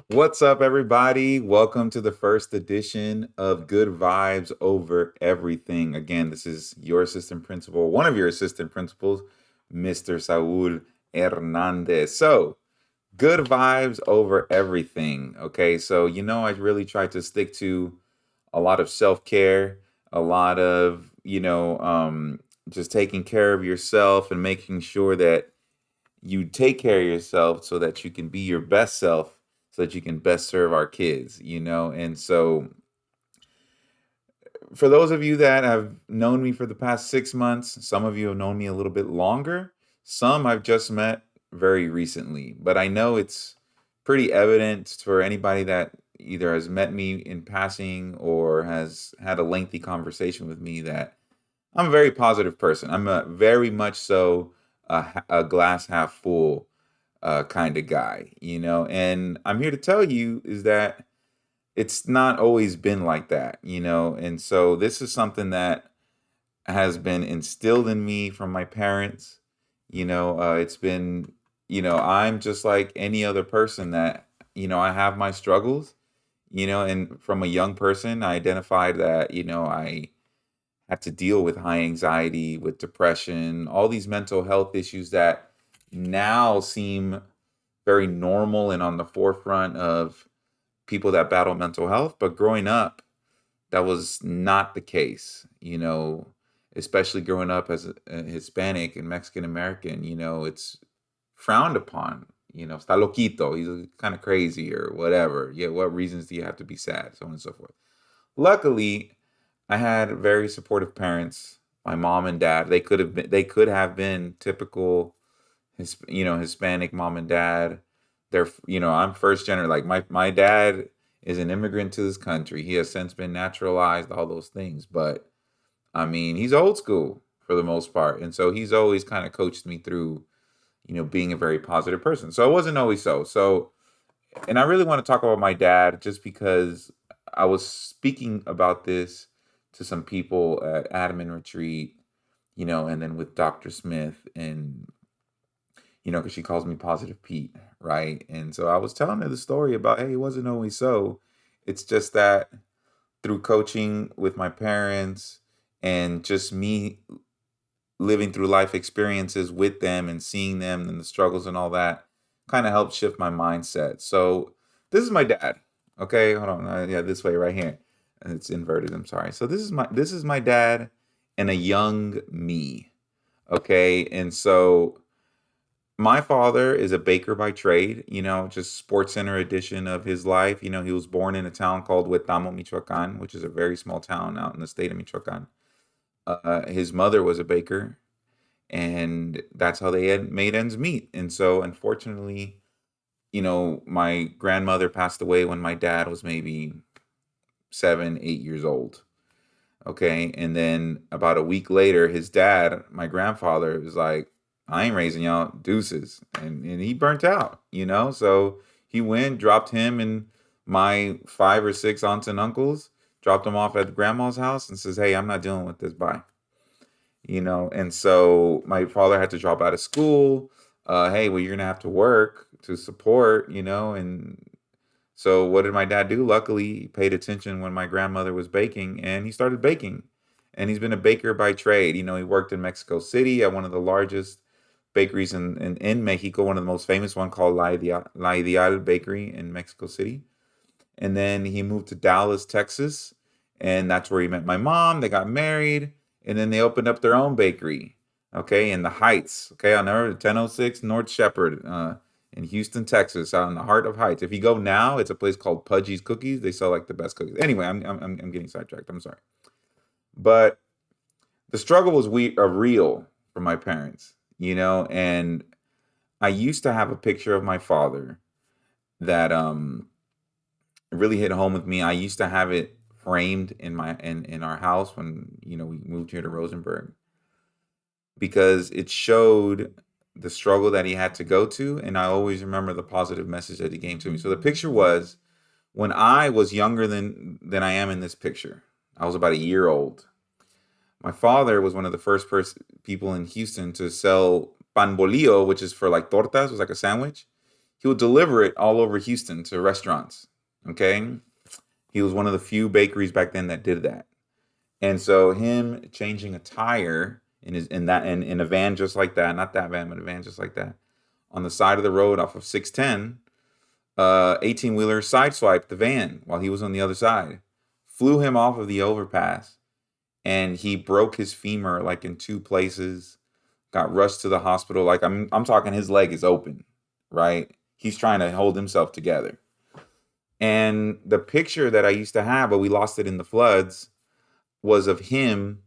What's up, everybody? Welcome to the first edition of Good Vibes Over Everything. Again, this is your assistant principal, one of your assistant principals, Mr. Saul Hernandez. So, good vibes over everything. Okay, so I really try to stick to a lot of self care, a lot of, just taking care of yourself and making sure that you take care of yourself so that you can be your best self so that you can best serve our kids. And so for those of you that have known me for the past 6 months, some of you have known me a little bit longer, some I've just met very recently, but I know it's pretty evident for anybody that either has met me in passing or has had a lengthy conversation with me that I'm a very positive person. I'm a very much so a glass half full kind of guy. And I'm here to tell you is that it's not always been like that. And so this is something that has been instilled in me from my parents. It's been, I'm just like any other person that, I have my struggles. And from a young person, I identified that, I had to deal with high anxiety, with depression, all these mental health issues that now seem very normal and on the forefront of people that battle mental health. But growing up, that was not the case, especially growing up as a Hispanic and Mexican American, it's frowned upon. Está loquito, he's kind of crazy or whatever. Yeah, what reasons do you have to be sad? So on and so forth. Luckily, I had very supportive parents. My mom and dad, they could have been typical Hispanic mom and dad. I'm first generation. Like my dad is an immigrant to this country. He has since been naturalized, all those things. But I mean, he's old school for the most part. And so he's always kind of coached me through, being a very positive person. So it wasn't always so. And I really want to talk about my dad just because I was speaking about this to some people at Adamant Retreat, and then with Dr. Smith and because she calls me Positive Pete, right? And so I was telling her the story about, hey, it wasn't always so. It's just that through coaching with my parents and just me living through life experiences with them and seeing them and the struggles and all that kind of helped shift my mindset. So this is my dad. Okay, hold on. Yeah, this way right here. And it's inverted. I'm sorry. So this is my dad and a young me. Okay, and so my father is a baker by trade, just sports center edition of his life. He was born in a town called Huetamo, Michoacan, which is a very small town out in the state of Michoacan. His mother was a baker, and that's how they had made ends meet. And so, unfortunately, my grandmother passed away when my dad was maybe 7, 8 years old. Okay. And then about a week later, his dad, my grandfather, was like, I ain't raising y'all deuces. And he burnt out. So he went, dropped him and my 5 or 6 aunts and uncles, dropped them off at grandma's house and says, hey, I'm not dealing with this. Bye. And so my father had to drop out of school. Hey, well, you're gonna have to work to support, and so what did my dad do? Luckily, he paid attention when my grandmother was baking and he started baking. And he's been a baker by trade. He worked in Mexico City at one of the largest bakeries in Mexico, one of the most famous one called La Ideal Bakery in Mexico City. And then he moved to Dallas, Texas, and that's where he met my mom. They got married, and then they opened up their own bakery, okay, in the Heights, okay, on there, 1006 North Shepherd, in Houston, Texas, out in the heart of Heights. If you go now, it's a place called Pudgy's Cookies. They sell like the best cookies. Anyway, I'm getting sidetracked. I'm sorry, but the struggle was real for my parents, and I used to have a picture of my father that really hit home with me. I used to have it framed in our house when we moved here to Rosenberg because it showed the struggle that he had to go to, and I always remember the positive message that he gave to me. So the picture was when I was younger than I am in this picture. I was about a year old. My father was one of the first people in Houston to sell pan bolillo, which is for like tortas, was like a sandwich. He would deliver it all over Houston to restaurants. Okay, he was one of the few bakeries back then that did that. And so him changing a tire in a van just like that, not that van, but a van just like that, on the side of the road off of 610, 18 wheeler sideswiped the van while he was on the other side, flew him off of the overpass, and he broke his femur like in two places, got rushed to the hospital. Like I'm talking his leg is open, right? He's trying to hold himself together. And the picture that I used to have, but we lost it in the floods, was of him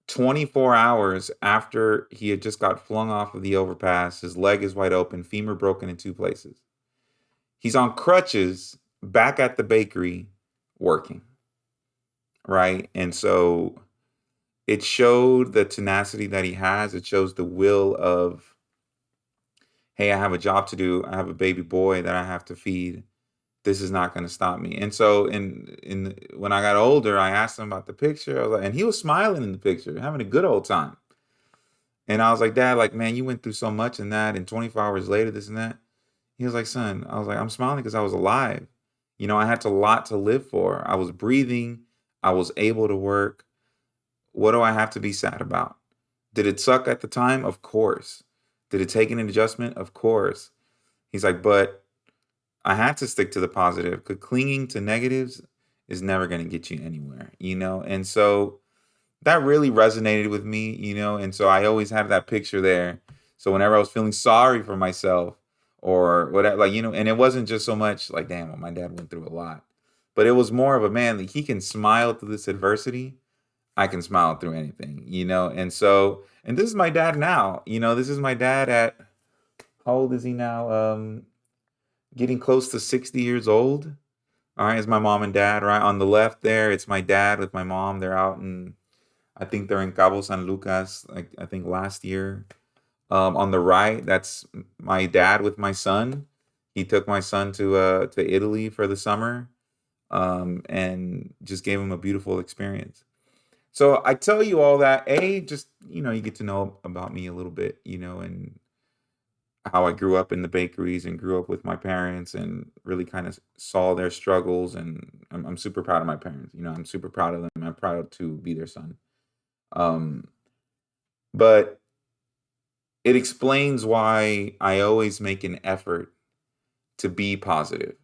24 hours after he had just got flung off of the overpass. His leg is wide open, femur broken in two places. He's on crutches back at the bakery working, right? And so it showed the tenacity that he has. It shows the will of, hey, I have a job to do. I have a baby boy that I have to feed. This is not going to stop me. And so in when I got older, I asked him about the picture. I was like, and he was smiling in the picture, having a good old time. And I was like, Dad, like, man, you went through so much in that, and 24 hours later, this and that. He was like, son, I was like, I'm smiling because I was alive. I had a lot to live for. I was breathing. I was able to work. What do I have to be sad about? Did it suck at the time? Of course. Did it take an adjustment? Of course. He's like, but I had to stick to the positive because clinging to negatives is never going to get you anywhere. And so that really resonated with me. And so I always had that picture there. So whenever I was feeling sorry for myself or whatever, like, and it wasn't just so much like, damn, well, my dad went through a lot, but it was more of a man, like, he can smile through this adversity. I can smile through anything. And so, and this is my dad now. This is my dad at, how old is he now? Getting close to 60 years old. All right, it's my mom and dad, right? On the left there, it's my dad with my mom. They're out in, I think they're in Cabo San Lucas, like I think last year. On the right, that's my dad with my son. He took my son to Italy for the summer, and just gave him a beautiful experience. So I tell you all that, just you get to know about me a little bit, and how I grew up in the bakeries and grew up with my parents and really kind of saw their struggles. And I'm super proud of my parents. I'm super proud of them. I'm proud to be their son. Um, but it explains why I always make an effort to be positive.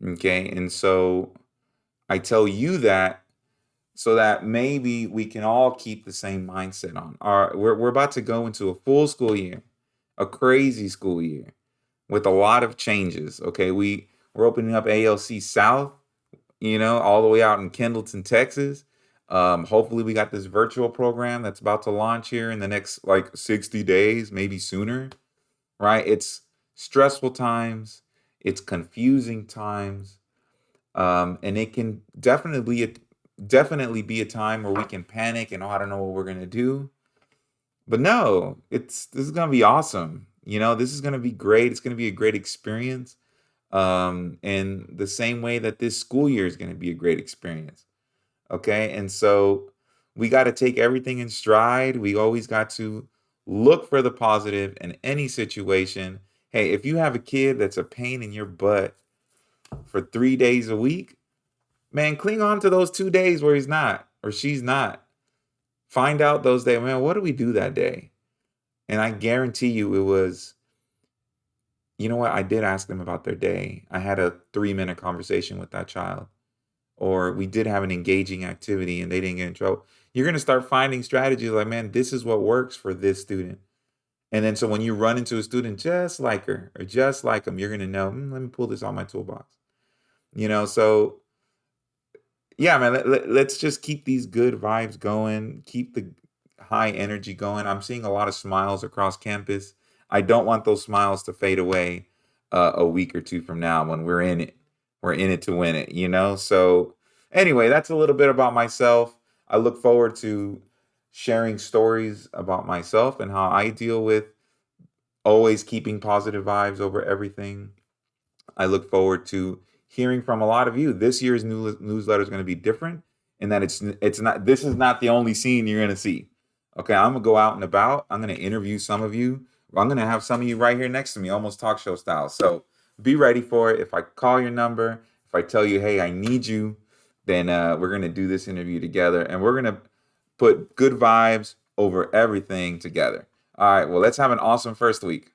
Okay. And so I tell you that so that maybe we can all keep the same mindset on. We're about to go into a full school year, a crazy school year with a lot of changes. Okay, we're opening up ALC South, all the way out in Kendleton, Texas. Hopefully, we got this virtual program that's about to launch here in the next like 60 days, maybe sooner. Right? It's stressful times. It's confusing times, and it can definitely be a time where we can panic and, oh, I don't know what we're gonna do. But no, this is gonna be awesome. This is gonna be great. It's gonna be a great experience. And the same way that this school year is gonna be a great experience. Okay, and so we got to take everything in stride. We always got to look for the positive in any situation. Hey, if you have a kid that's a pain in your butt for 3 days a week, man, cling on to those 2 days where he's not or she's not. Find out those days, man, what did we do that day? And I guarantee you it was, you know what? I did ask them about their day. I had a 3-minute conversation with that child. Or we did have an engaging activity and they didn't get in trouble. You're going to start finding strategies like, man, this is what works for this student. And then so when you run into a student just like her or just like him, you're going to know, let me pull this out my toolbox. So yeah, man, let's just keep these good vibes going, keep the high energy going. I'm seeing a lot of smiles across campus. I don't want those smiles to fade away a week or two from now when we're in it. We're in it to win it. So anyway, that's a little bit about myself. I look forward to sharing stories about myself and how I deal with always keeping positive vibes over everything. I look forward to hearing from a lot of you. This year's newsletter is going to be different. and that it's not this is not the only scene you're gonna see. Okay, I'm gonna go out and about. I'm gonna interview some of you. I'm gonna have some of you right here next to me, almost talk show style. So be ready for it. If I call your number, if I tell you, hey, I need you, then we're gonna do this interview together, and we're gonna put good vibes over everything together. All right. Well, let's have an awesome first week.